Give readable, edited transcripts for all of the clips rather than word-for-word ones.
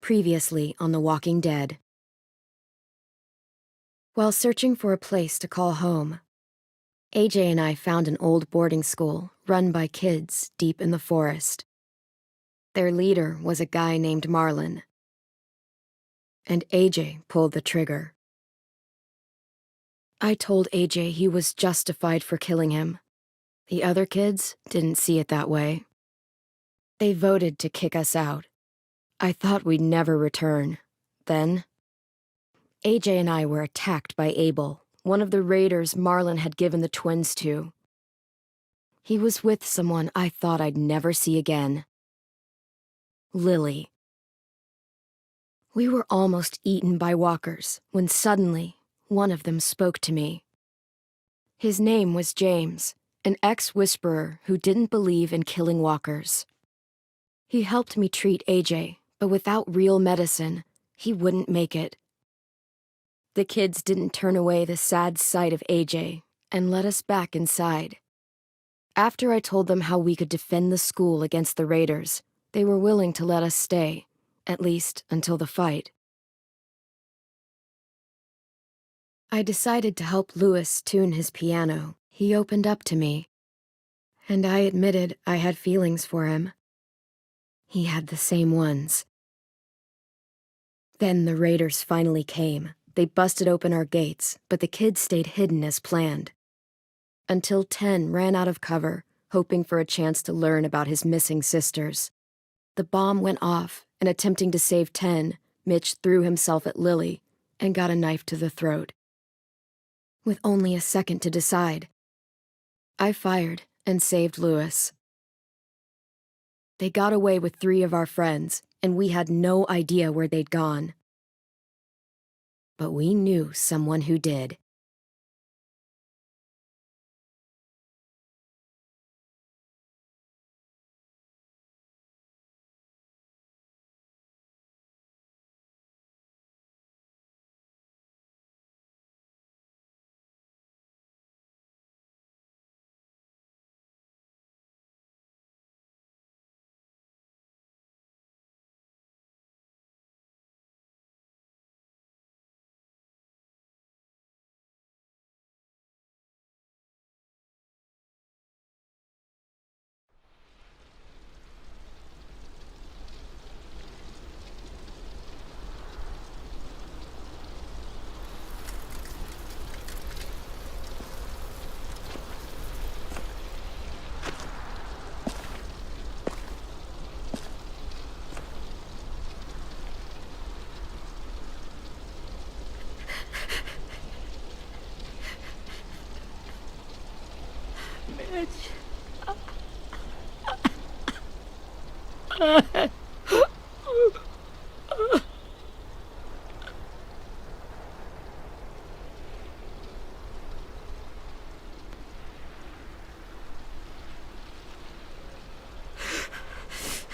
Previously on The Walking Dead. While searching for a place to call home, AJ and I found an old boarding school run by kids deep in the forest. Their leader was a guy named Marlon, and AJ pulled the trigger. I told AJ he was justified for killing him. The other kids didn't see it that way. They voted to kick us out. I thought we'd never return. Then, AJ and I were attacked by Abel, one of the raiders Marlon had given the twins to. He was with someone I thought I'd never see again. Lily. We were almost eaten by walkers when suddenly one of them spoke to me. His name was James, an ex-whisperer who didn't believe in killing walkers. He helped me treat AJ, but without real medicine, he wouldn't make it. The kids didn't turn away the sad sight of AJ and let us back inside. After I told them how we could defend the school against the raiders, they were willing to let us stay, at least until the fight. I decided to help Louis tune his piano. He opened up to me, and I admitted I had feelings for him. He had the same ones. Then the raiders finally came. They busted open our gates, but the kids stayed hidden as planned. Until 10 ran out of cover, hoping for a chance to learn about his missing sisters. The bomb went off, and attempting to save 10, Mitch threw himself at Lily and got a knife to the throat. With only a second to decide, I fired and saved Louis. They got away with 3 of our friends, and we had no idea where they'd gone. But we knew someone who did.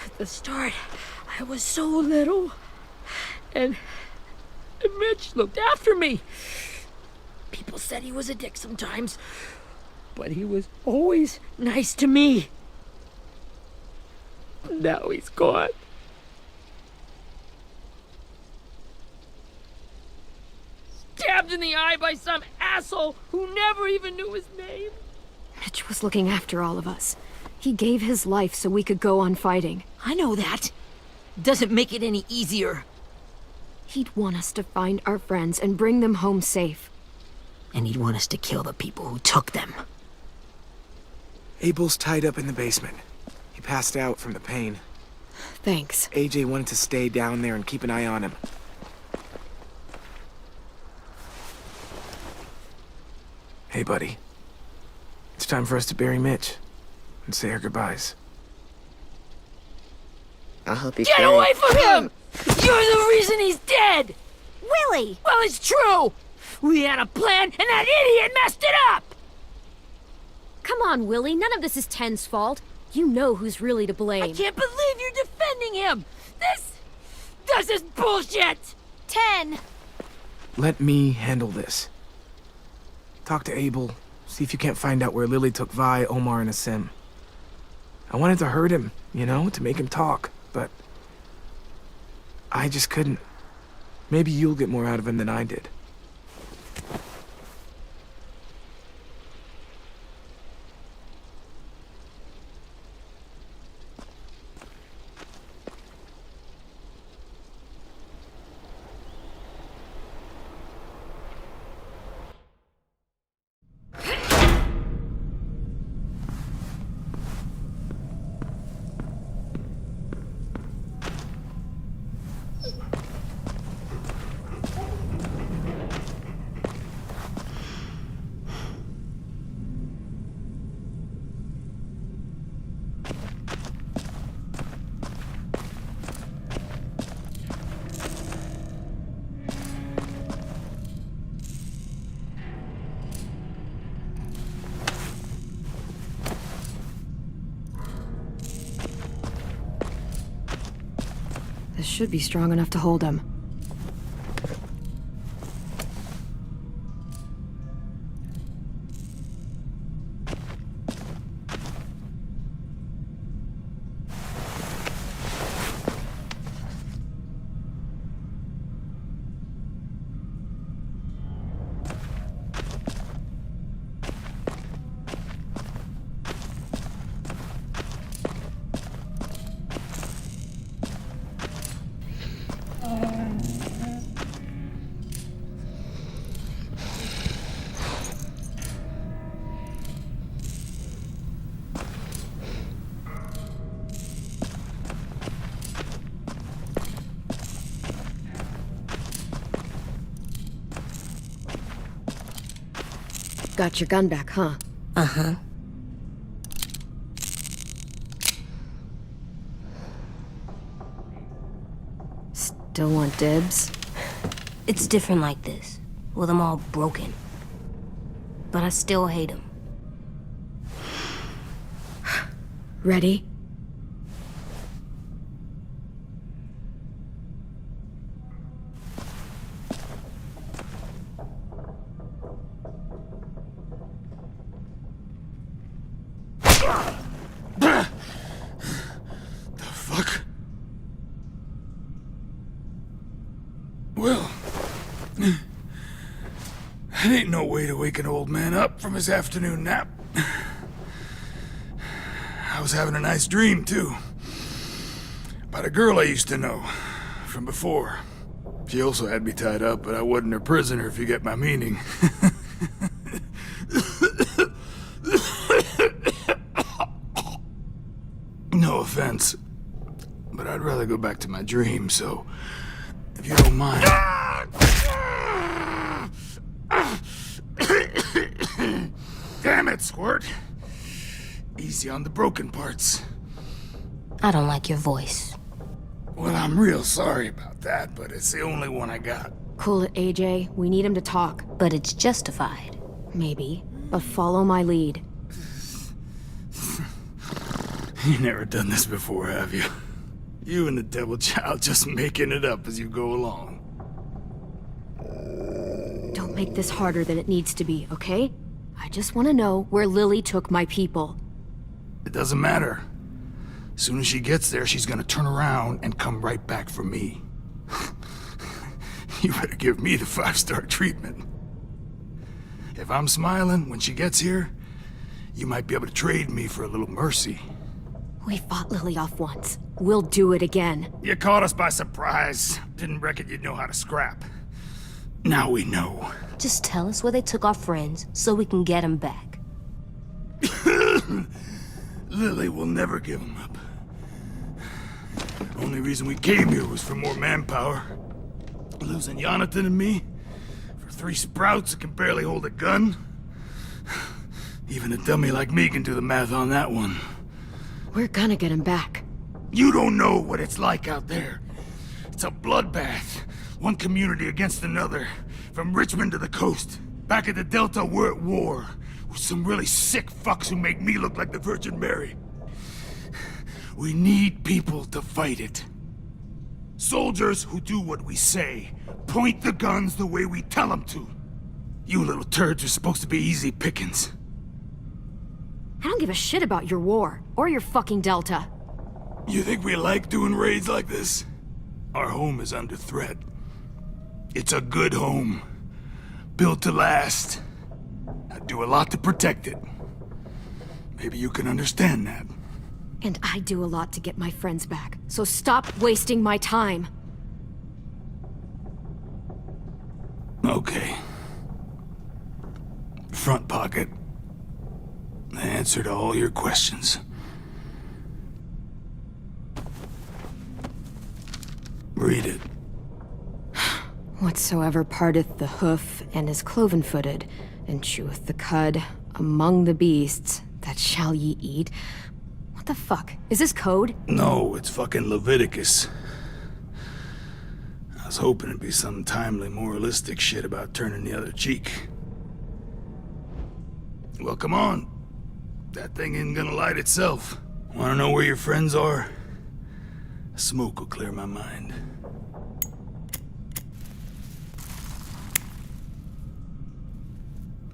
At the start, I was so little, and Mitch looked after me. People said he was a dick sometimes, but he was always nice to me. Now he's gone. Stabbed in the eye by some asshole who never even knew his name. Mitch was looking after all of us. He gave his life so we could go on fighting. I know that. Doesn't make it any easier. He'd want us to find our friends and bring them home safe. And he'd want us to kill the people who took them. Abel's tied up in the basement. He passed out from the pain. Thanks. AJ wanted to stay down there and keep an eye on him. Hey, buddy. It's time for us to bury Mitch and say our goodbyes. I'll help you Get carry. away from him! You're the reason he's dead! Willie! Well, it's true! We had a plan, and that idiot messed it up! Come on, Willie. None of this is Ten's fault. You know who's really to blame. I can't believe you're defending him! This is bullshit! 10! Let me handle this. Talk to Abel. See if you can't find out where Lily took Vi, Omar, and Asim. I wanted to hurt him, you know, to make him talk, but I just couldn't. Maybe you'll get more out of him than I did. This should be strong enough to hold him. Got your gun back, huh? Uh-huh. Still want dibs? It's different like this, with them all broken. But I still hate them. Ready? Well, that ain't no way to wake an old man up from his afternoon nap. I was having a nice dream, too. About a girl I used to know from before. She also had me tied up, but I wasn't her prisoner, if you get my meaning. No offense, but I'd rather go back to my dream, so if you don't mind. Damn it, Squirt. Easy on the broken parts. I don't like your voice. Well, I'm real sorry about that, but it's the only one I got. Cool it, AJ. We need him to talk. But it's justified. Maybe. But follow my lead. You never done this before, have you? You and the devil child just making it up as you go along. Don't make this harder than it needs to be, okay? I just want to know where Lily took my people. It doesn't matter. As soon as she gets there, she's gonna turn around and come right back for me. You better give me the 5-star treatment. If I'm smiling when she gets here, you might be able to trade me for a little mercy. We fought Lily off once. We'll do it again. You caught us by surprise. Didn't reckon you'd know how to scrap. Now we know. Just tell us where they took our friends so we can get them back. Lily will never give them up. Only reason we came here was for more manpower. Losing Jonathan and me for 3 sprouts that can barely hold a gun. Even a dummy like me can do the math on that one. We're gonna get him back. You don't know what it's like out there. It's a bloodbath. One community against another. From Richmond to the coast. Back at the Delta, we're at war. With some really sick fucks who make me look like the Virgin Mary. We need people to fight it. Soldiers who do what we say. Point the guns the way we tell them to. You little turds are supposed to be easy pickings. I don't give a shit about your war, or your fucking Delta. You think we like doing raids like this? Our home is under threat. It's a good home, built to last. I do a lot to protect it. Maybe you can understand that. And I do a lot to get my friends back, so stop wasting my time. Okay. Front pocket. The answer to all your questions. Read it. Whatsoever parteth the hoof and is cloven-footed, and cheweth the cud among the beasts, that shall ye eat. What the fuck? Is this code? No, it's fucking Leviticus. I was hoping it'd be some timely moralistic shit about turning the other cheek. Well, come on. That thing ain't gonna light itself. Wanna know where your friends are? Smoke will clear my mind.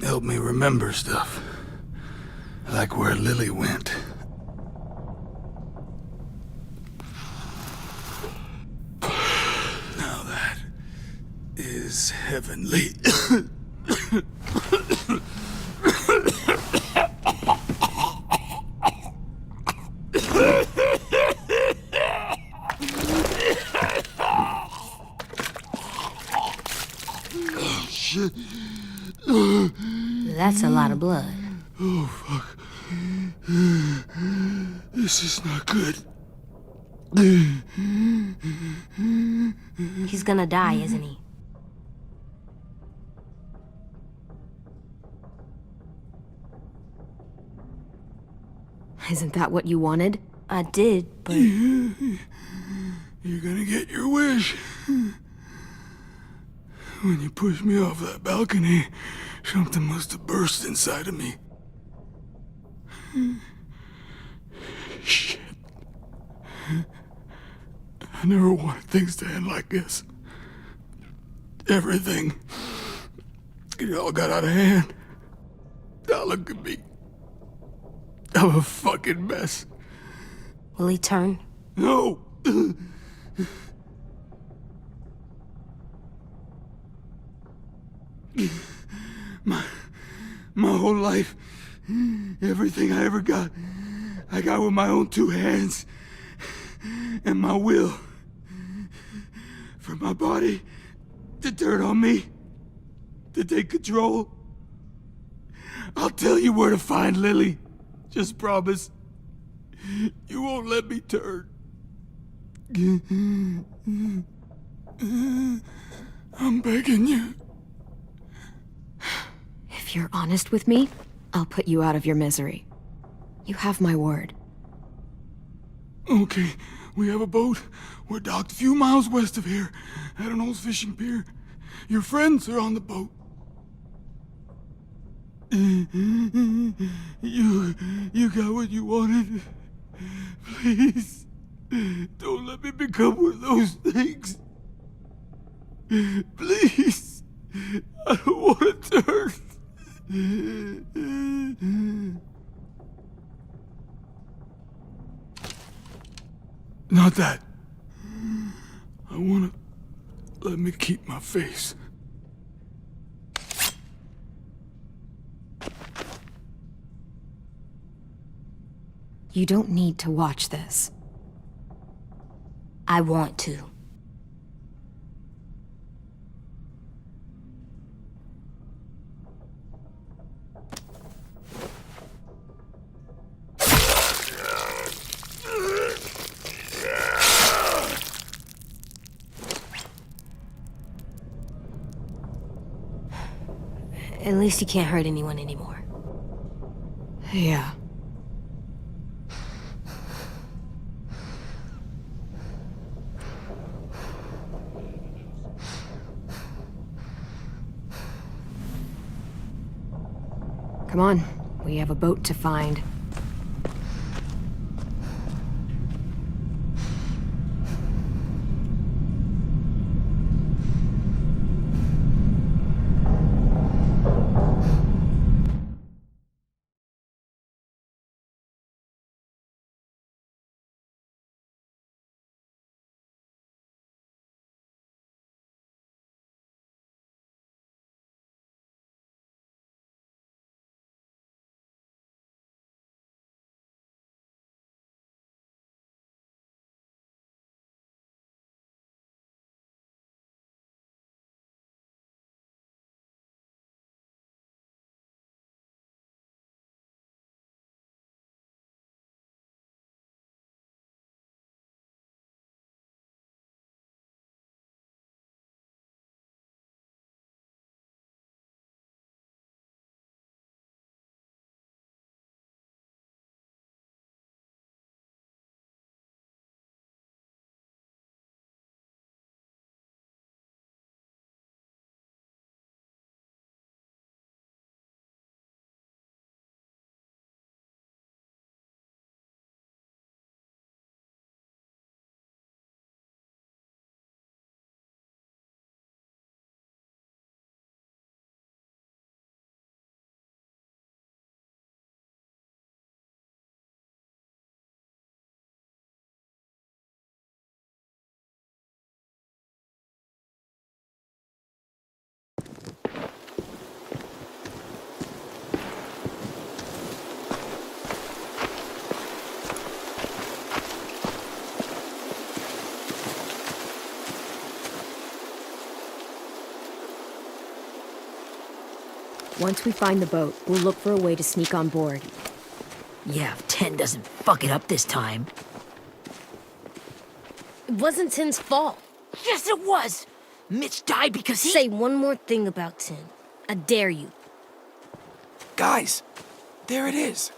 Help me remember stuff. Like where Lily went. Now that is heavenly. Shit. That's a lot of blood. Oh, fuck. This is not good. He's gonna die, isn't he? Isn't that what you wanted? I did, but You're gonna get your wish. When you pushed me off that balcony, something must have burst inside of me. Shit. I never wanted things to end like this. Everything. It all got out of hand. Now look at me. I'm a fucking mess. will he turn? No! My whole life, everything I ever got, I got with my own two hands and my will. For my body to turn on me, to take control. I'll tell you where to find Lily. Just promise. You won't let me turn. I'm begging you. If you're honest with me, I'll put you out of your misery. You have my word. Okay, we have a boat. We're docked a few miles west of here, at an old fishing pier. Your friends are on the boat. You got what you wanted. Please, don't let me become one of those things. Please, I don't want to turn. Not that. I want to let me keep my face. You don't need to watch this. I want to. At least he can't hurt anyone anymore. Yeah. Come on, we have a boat to find. Once we find the boat, we'll look for a way to sneak on board. Yeah, if 10 doesn't fuck it up this time. It wasn't Tin's fault. Yes, it was! Mitch died because he... Say one more thing about Tin. I dare you. Guys, there it is.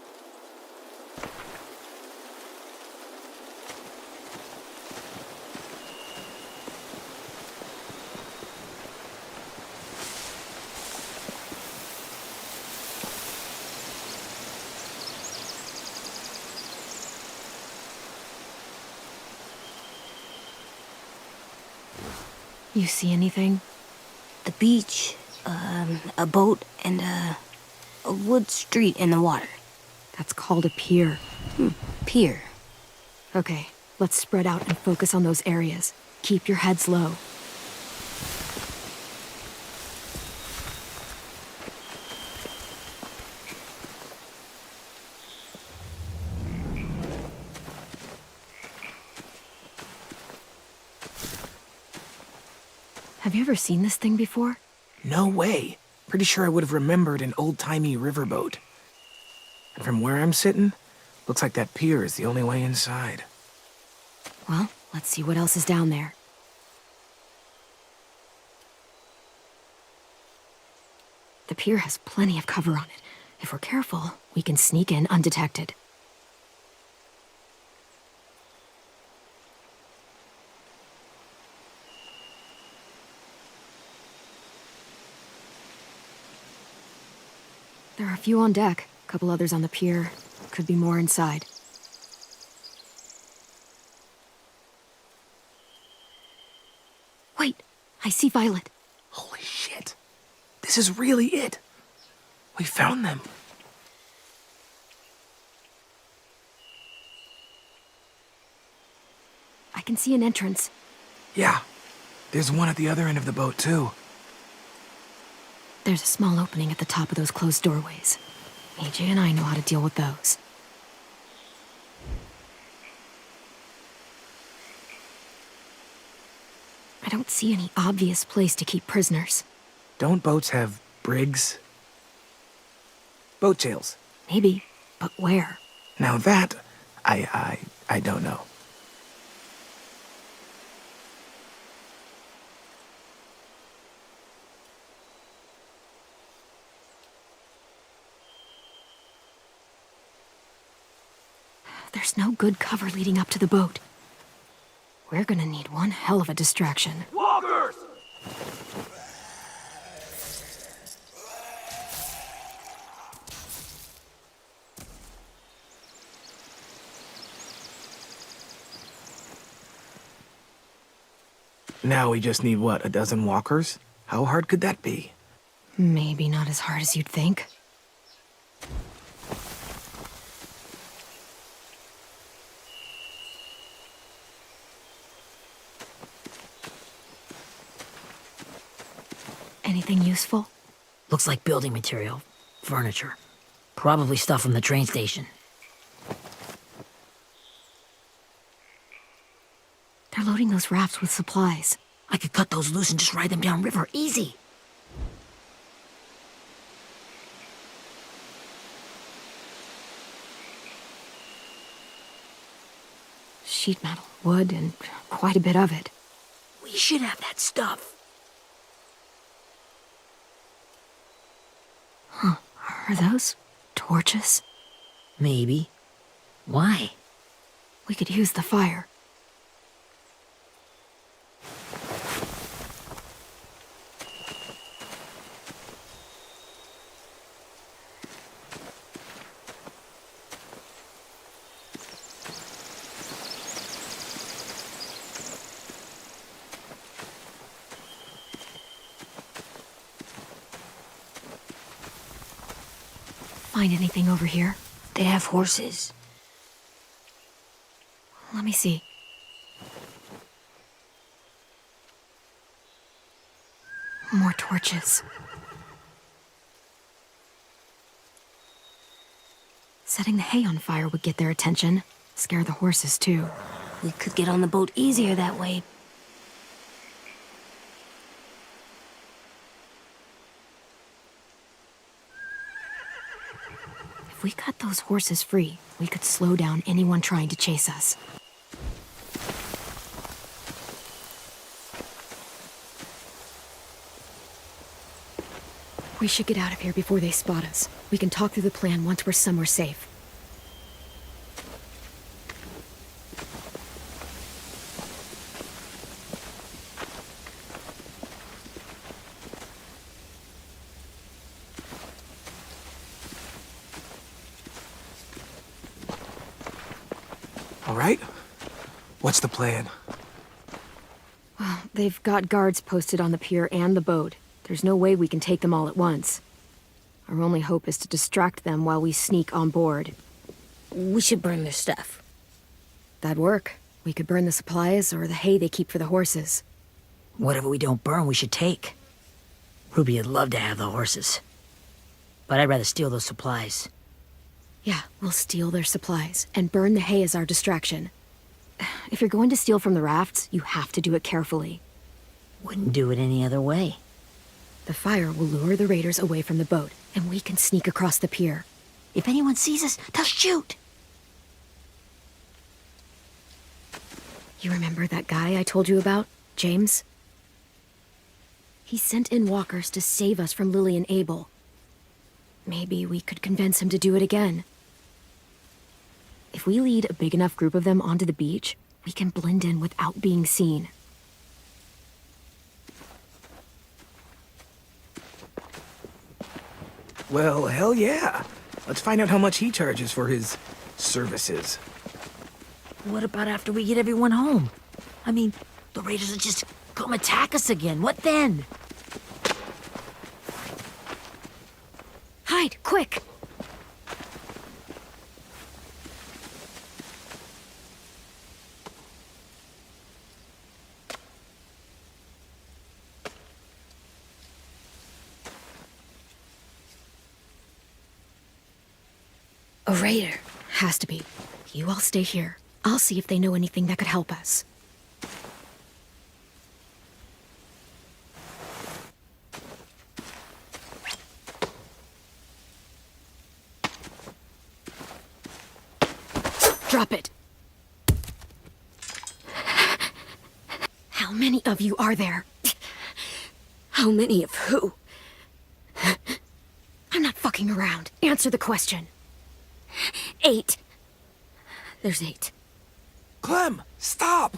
You see anything? The beach, a boat, and a wood street in the water. That's called a pier. Pier. Okay, let's spread out and focus on those areas. Keep your heads low. Have you ever seen this thing before? No way. Pretty sure I would have remembered an old-timey riverboat. And from where I'm sitting, looks like that pier is the only way inside. Well, let's see what else is down there. The pier has plenty of cover on it. If we're careful, we can sneak in undetected. There are a few on deck, a couple others on the pier. Could be more inside. Wait, I see Violet. Holy shit. This is really it. We found them. I can see an entrance. Yeah. There's one at the other end of the boat, too. There's a small opening at the top of those closed doorways. AJ and I know how to deal with those. I don't see any obvious place to keep prisoners. Don't boats have brigs? Boat jails. Maybe, but where? Now that, I don't know. There's no good cover leading up to the boat. We're gonna need one hell of a distraction. Walkers! Now we just need, what, a dozen walkers? How hard could that be? Maybe not as hard as you'd think. Anything useful? Looks like building material. Furniture. Probably stuff from the train station. They're loading those rafts with supplies. I could cut those loose and just ride them downriver. Easy. Sheet metal, wood, and quite a bit of it. We should have that stuff. Are those torches? Maybe. Why? We could use the fire. Find anything over here? They have horses. Let me see. More torches. Setting the hay on fire would get their attention. Scare the horses, too. We could get on the boat easier that way. If we cut those horses free, we could slow down anyone trying to chase us. We should get out of here before they spot us. We can talk through the plan once we're somewhere safe. All right? What's the plan? Well, they've got guards posted on the pier and the boat. There's no way we can take them all at once. Our only hope is to distract them while we sneak on board. We should burn their stuff. That'd work. We could burn the supplies or the hay they keep for the horses. Whatever we don't burn, we should take. Ruby would love to have the horses. But I'd rather steal those supplies. Yeah, we'll steal their supplies and burn the hay as our distraction. If you're going to steal from the rafts, you have to do it carefully. Wouldn't do it any other way. The fire will lure the raiders away from the boat, and we can sneak across the pier. If anyone sees us, they'll shoot. You remember that guy I told you about, James? He sent in walkers to save us from Lily and Abel. Maybe we could convince him to do it again. If we lead a big enough group of them onto the beach, we can blend in without being seen. Well, hell yeah. Let's find out how much he charges for his services. What about after we get everyone home? I mean, the raiders will just come attack us again. What then? Hide, quick! A raider. Has to be. You all stay here. I'll see if they know anything that could help us. Drop it. How many of you are there? How many of who? I'm not fucking around. Answer the question. 8. There's 8. Clem, stop!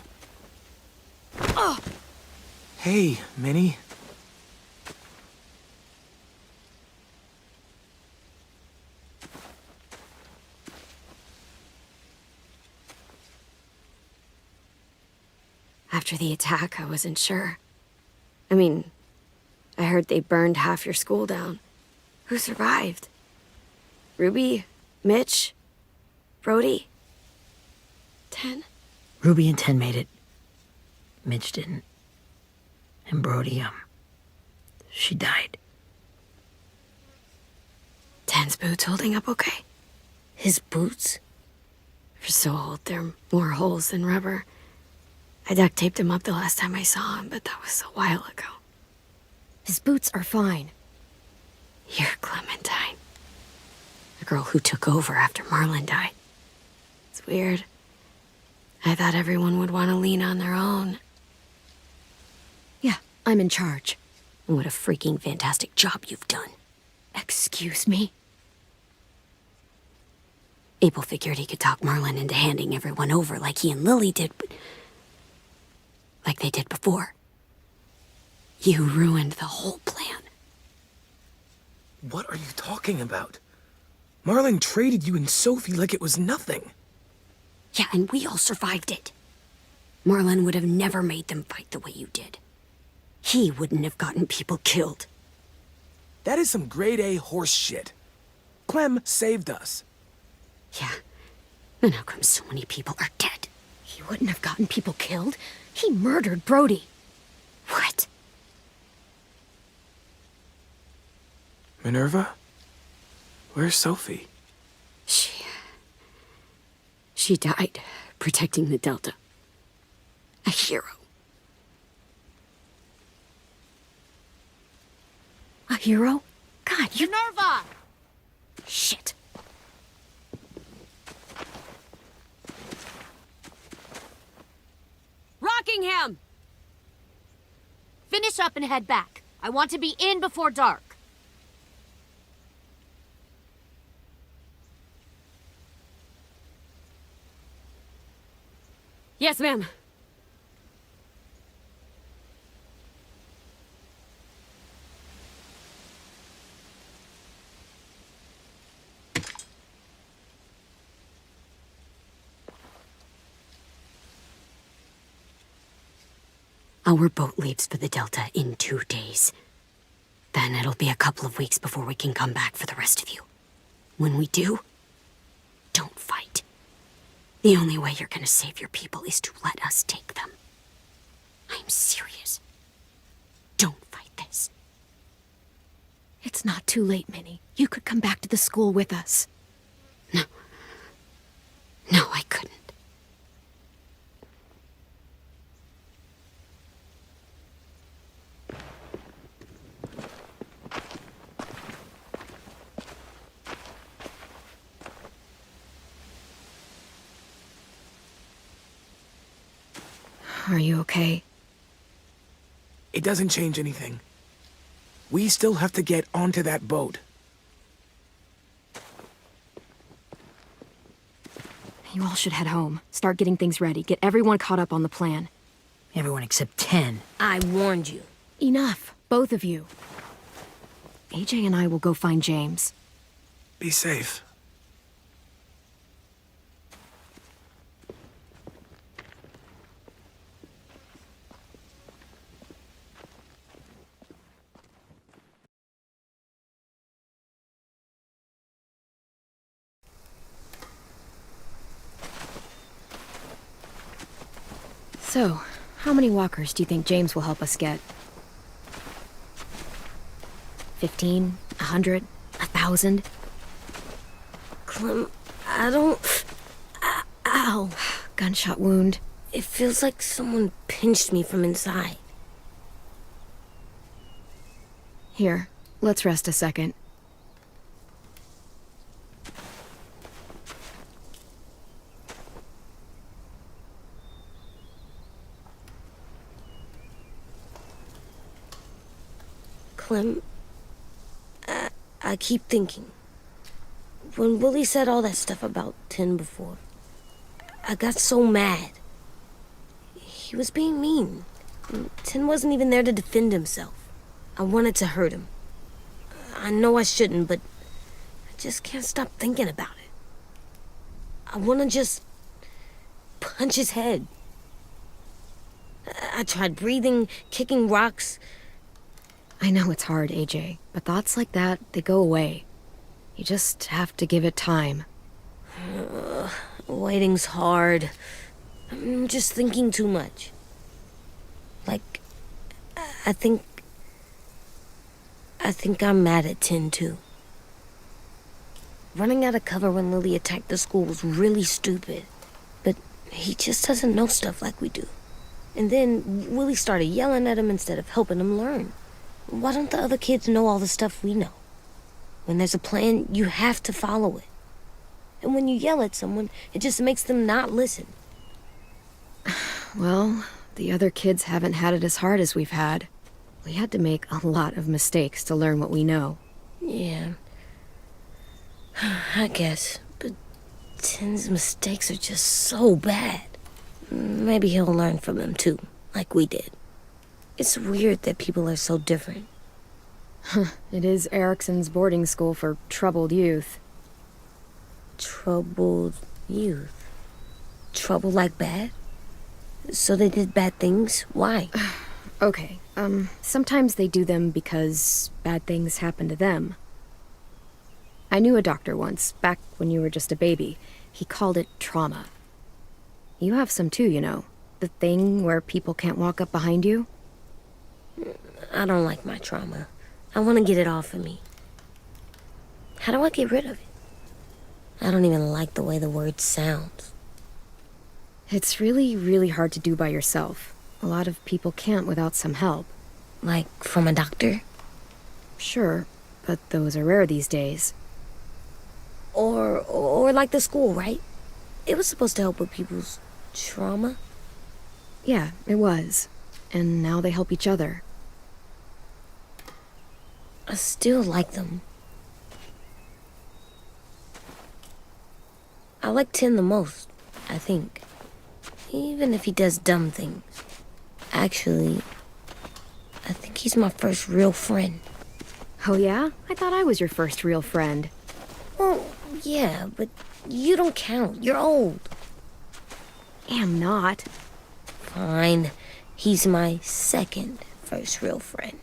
Oh! Hey, Minnie. After the attack, I wasn't sure. I mean, I heard they burned half your school down. Who survived? Ruby? Mitch? Brody? 10? Ruby and 10 made it. Mitch didn't. And Brody, she died. 10's boots holding up okay? His boots? They're so old, there are more holes than rubber. I duct taped him up the last time I saw him, but that was a while ago. His boots are fine. You're Clementine. The girl who took over after Marlon died. It's weird. I thought everyone would want to lean on their own. Yeah, I'm in charge. What a freaking fantastic job you've done. Excuse me? Abel figured he could talk Marlon into handing everyone over like he and Lily did, but... like they did before. You ruined the whole plan. What are you talking about? Marlon traded you and Sophie like it was nothing. Yeah, and we all survived it. Marlon would have never made them fight the way you did. He wouldn't have gotten people killed. That is some grade A horse shit. Clem saved us. Yeah, and how come so many people are dead? He wouldn't have gotten people killed. He murdered Brody. What? Minerva? Where's Sophie? She died protecting the Delta. A hero. A hero? God, you... Minerva! Shit. finish up and head back. I want to be in before dark. Yes, ma'am. Our boat leaves for the Delta in 2 days. Then it'll be a couple of weeks before we can come back for the rest of you. When we do, don't fight. The only way you're gonna save your people is to let us take them. I'm serious. Don't fight this. It's not too late, Minnie. You could come back to the school with us. No. No, I couldn't. Are you okay? It doesn't change anything. We still have to get onto that boat. You all should head home. Start getting things ready. Get everyone caught up on the plan. Everyone except 10. I warned you. Enough, both of you. AJ and I will go find James. Be safe. So, how many walkers do you think James will help us get? 15? 100? 1,000? Clem, I don't... Ow. Gunshot wound. It feels like someone pinched me from inside. Here, let's rest a second. Clem, I keep thinking. When Willie said all that stuff about 10 before, I got so mad. He was being mean. 10 wasn't even there to defend himself. I wanted to hurt him. I know I shouldn't, but I just can't stop thinking about it. I want to just punch his head. I tried breathing, kicking rocks. I know it's hard, AJ, but thoughts like that, they go away. You just have to give it time. Waiting's hard. I'm just thinking too much. Like, I think I'm mad at 10 too. Running out of cover when Lily attacked the school was really stupid. But he just doesn't know stuff like we do. And then Willie started yelling at him instead of helping him learn. Why don't the other kids know all the stuff we know? When there's a plan, you have to follow it. And when you yell at someone, it just makes them not listen. Well, the other kids haven't had it as hard as we've had. We had to make a lot of mistakes to learn what we know. Yeah. I guess. But 10's mistakes are just so bad. Maybe he'll learn from them too, like we did. It's weird that people are so different. It is Erickson's boarding school for troubled youth. Troubled youth? Trouble like bad? So they did bad things? Why? Okay, sometimes they do them because bad things happen to them. I knew a doctor once, back when you were just a baby. He called it trauma. You have some too, you know. The thing where people can't walk up behind you. I don't like my trauma. I want to get it off of me. How do I get rid of it? I don't even like the way the word sounds. It's really, really hard to do by yourself. A lot of people can't without some help. Like from a doctor? Sure, but those are rare these days. Or like the school, right? It was supposed to help with people's trauma. Yeah, it was. And now they help each other. I still like them. I like Tin the most, I think. Even if he does dumb things. Actually, I think he's my first real friend. Oh yeah? I thought I was your first real friend. Well, yeah, but you don't count. You're old. Am not. Fine. He's my second first real friend.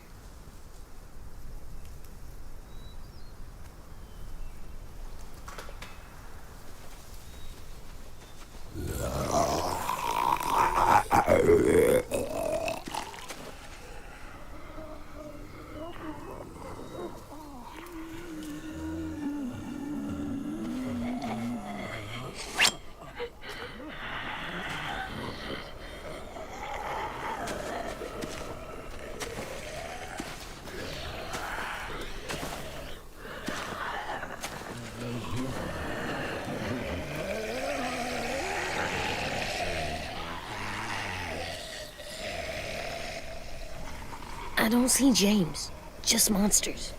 I don't see James. Just monsters.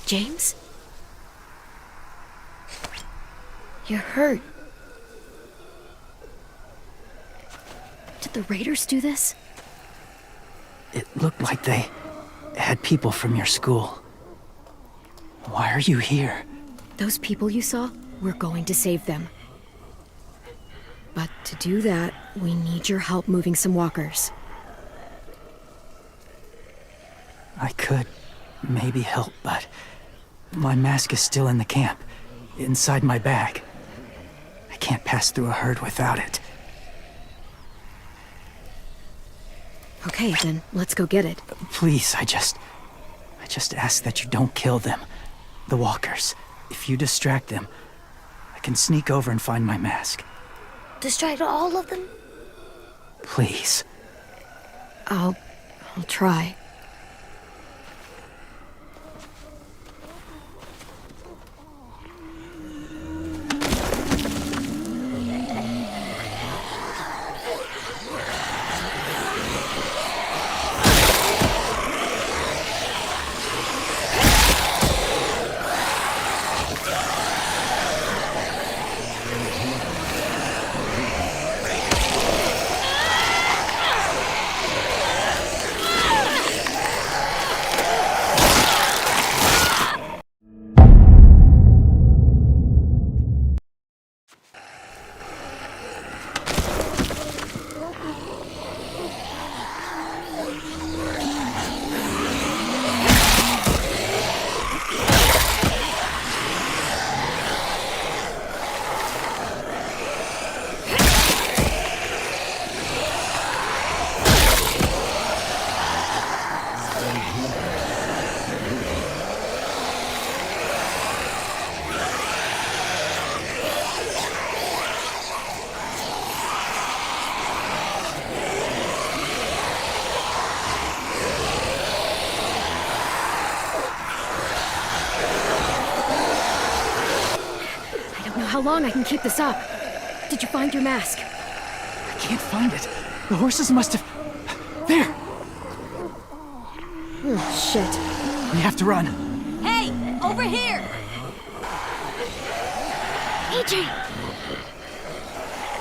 James? You're hurt. Did the raiders do this? It looked like they had people from your school. Why are you here? Those people you saw, we're going to save them. But to do that, we need your help moving some walkers. I could maybe help, but my mask is still in the camp, inside my bag. I can't pass through a herd without it. Okay, then let's go get it. Please, I just ask that you don't kill them. The walkers. If you distract them, I can sneak over and find my mask. Distract all of them? Please. I'll try. How long I can keep this up? Did you find your mask? I can't find it. The horses must have... There! Oh, shit. We have to run. Hey, over here! AJ!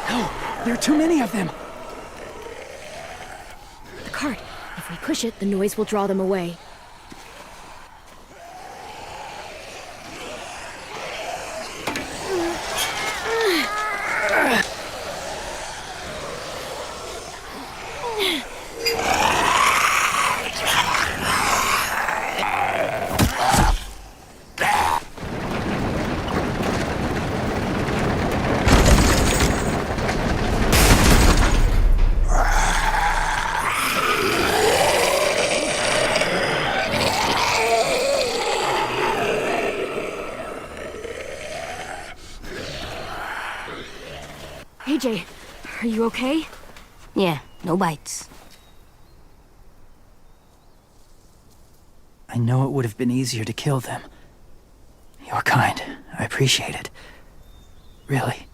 No, there are too many of them. The cart. If we push it, the noise will draw them away. AJ, are you okay? Yeah, no bites. I know it would have been easier to kill them. You're kind. I appreciate it. Really.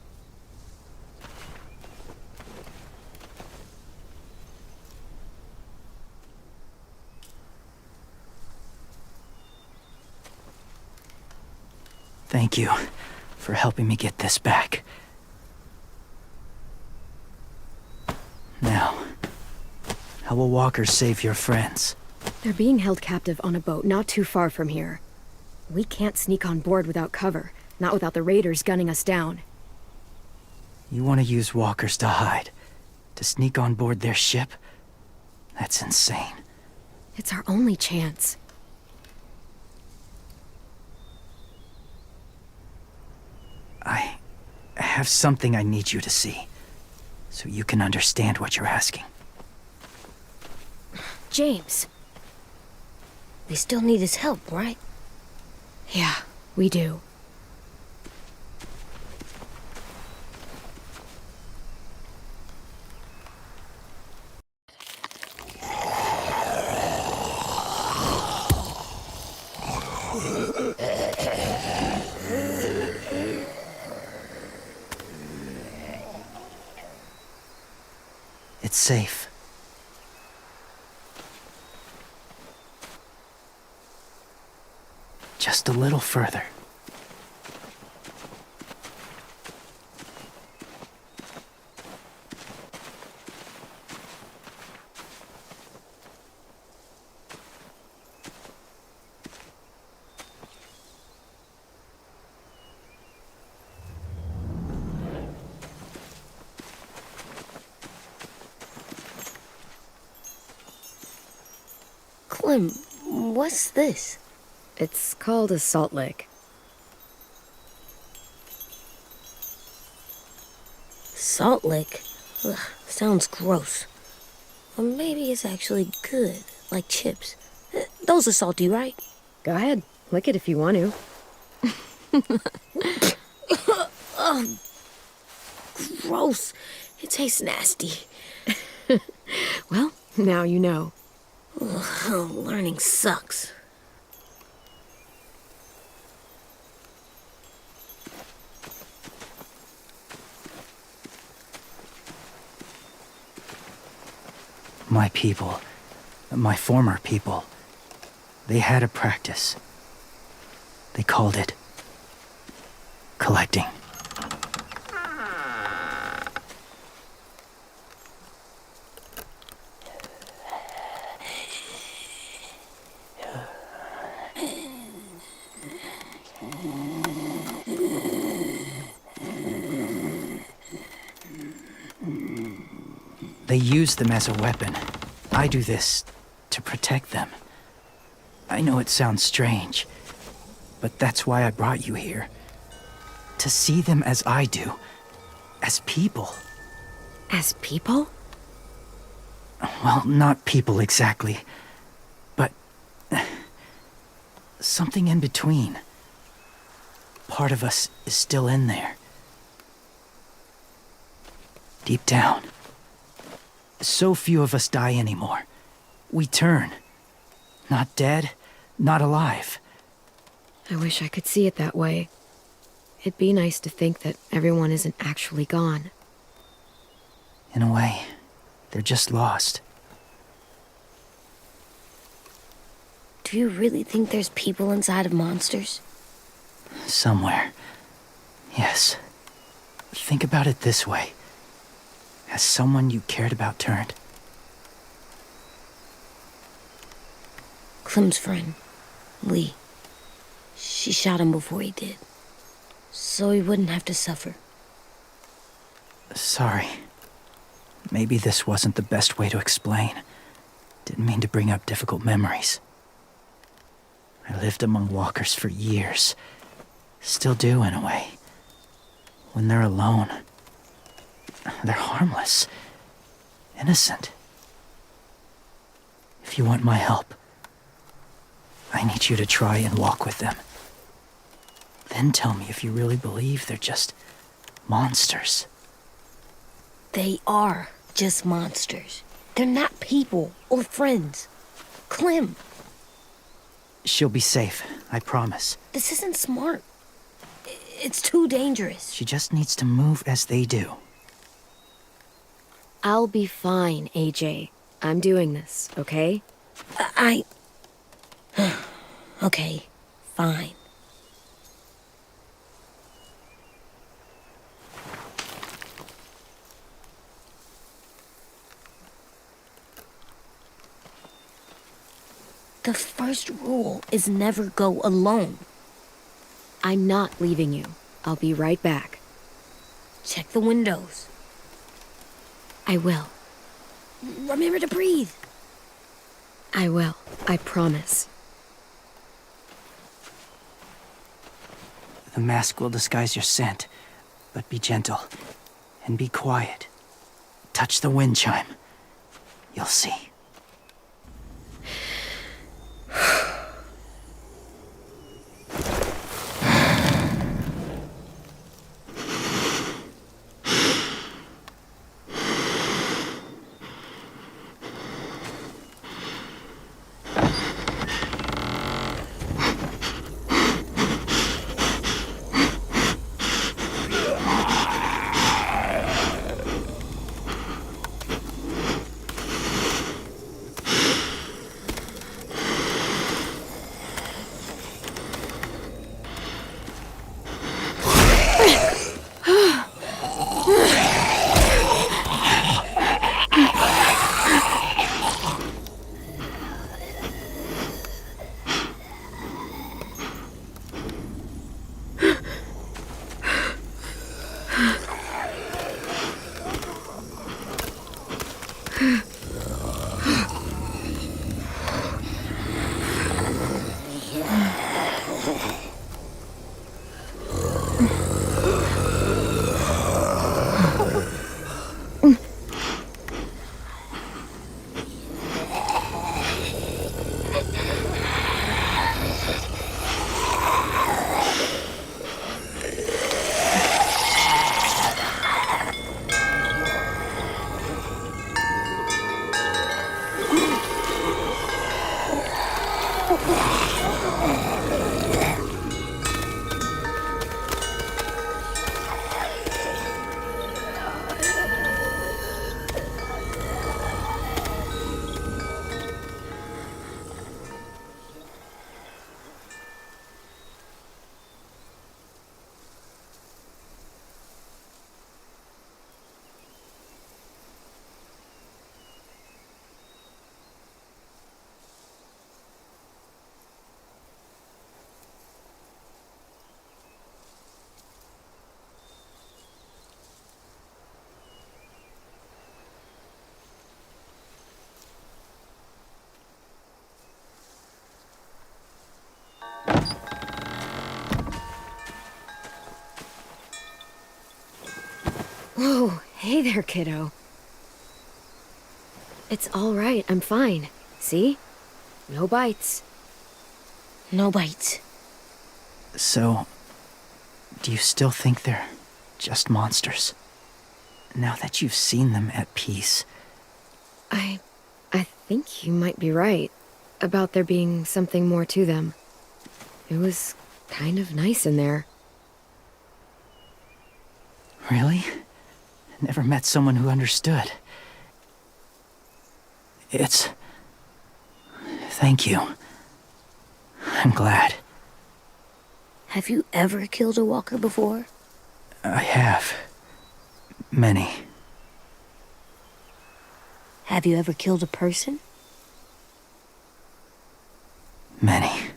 Thank you for helping me get this back. Now, how will walkers save your friends? They're being held captive on a boat not too far from here. We can't sneak on board without cover, not without the raiders gunning us down. You want to use walkers to hide? To sneak on board their ship? That's insane. It's our only chance. I have something I need you to see, so you can understand what you're asking. James. They still need his help, right? Yeah, we do. It's safe. Just a little further. Clem, what's this? It's called a salt lick. Salt lick? Ugh, sounds gross. Or maybe it's actually good, like chips. Those are salty, right? Go ahead, lick it if you want to. Oh, gross. It tastes nasty. Well, now you know. Ugh, learning sucks. My people, my former people, they had a practice. They called it collecting. They use them as a weapon. I do this to protect them. I know it sounds strange, but that's why I brought you here. To see them as I do, as people. As people? Well, not people exactly, but something in between. Part of us is still in there. Deep down. So few of us die anymore. We turn. Not dead, not alive. I wish I could see it that way. It'd be nice to think that everyone isn't actually gone. In a way, they're just lost. Do you really think there's people inside of monsters? Somewhere. Yes. Think about it this way. Has someone you cared about turned? Clem's friend, Lee. She shot him before he did. So he wouldn't have to suffer. Sorry. Maybe this wasn't the best way to explain. Didn't mean to bring up difficult memories. I lived among walkers for years. Still do, in a way. When they're alone, they're harmless. Innocent. If you want my help, I need you to try and walk with them. Then tell me if you really believe they're just monsters. They are just monsters. They're not people or friends. Clem, She'll be safe, I promise. this isn't smart. It's too dangerous. She just needs to move as they do. I'll be fine, AJ. I'm doing this, okay? I... Okay, fine. The first rule is never go alone. I'm not leaving you. I'll be right back. Check the windows. I will. Remember to breathe. I will. I promise. The mask will disguise your scent, but be gentle and be quiet. Touch the wind chime. You'll see. Whoa, hey there, kiddo. It's all right, I'm fine. See? No bites. No bites. So, do you still think they're just monsters? Now that you've seen them at peace. I think you might be right about there being something more to them. It was kind of nice in there. Really? Never met someone who understood. Thank you. I'm glad. Have you ever killed a walker before? I have. Many. Have you ever killed a person? Many.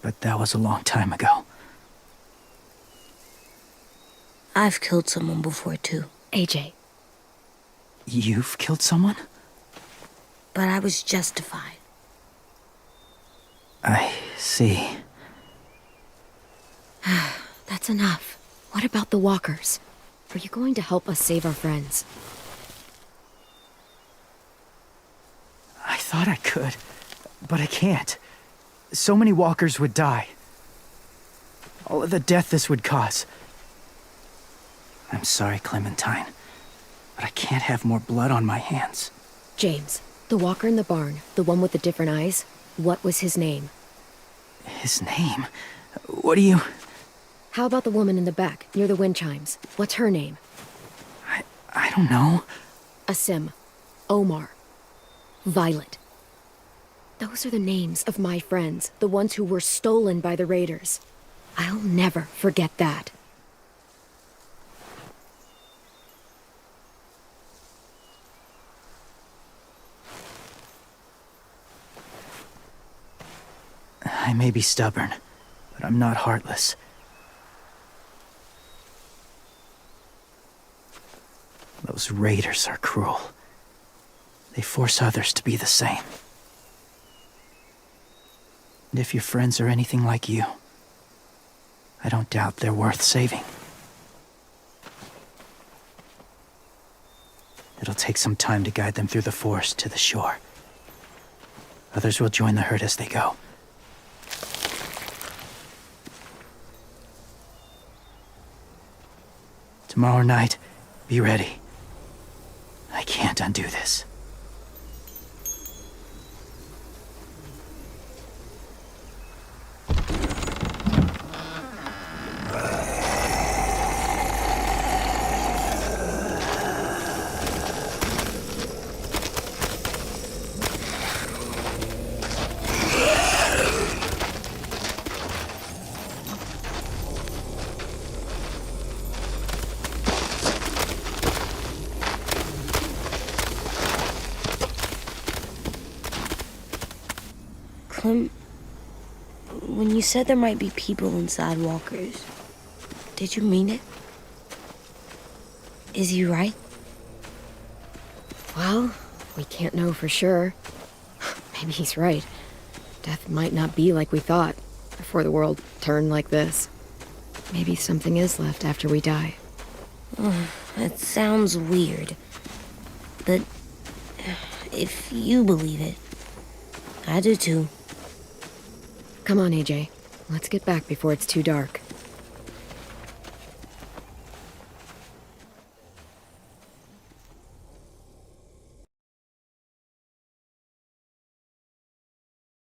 But that was a long time ago. I've killed someone before, too. AJ. You've killed someone? But I was justified. I see. That's enough. What about the walkers? Are you going to help us save our friends? I thought I could, but I can't. So many walkers would die. All of the death this would cause. I'm sorry, Clementine, but I can't have more blood on my hands. James, the walker in the barn, the one with the different eyes, what was his name? His name? What do you... How about the woman in the back, near the wind chimes? What's her name? I don't know. Asim, Omar, Violet. Those are the names of my friends, the ones who were stolen by the raiders. I'll never forget that. I may be stubborn, but I'm not heartless. Those raiders are cruel. They force others to be the same. And if your friends are anything like you, I don't doubt they're worth saving. It'll take some time to guide them through the forest to the shore. Others will join the herd as they go. Tomorrow night, be ready. I can't undo this. Clem, when you said there might be people inside walkers, did you mean it? Is he right? Well, we can't know for sure. Maybe he's right. Death might not be like we thought before the world turned like this. Maybe something is left after we die. It sounds weird, but if you believe it, I do too. Come on, AJ. Let's get back before it's too dark.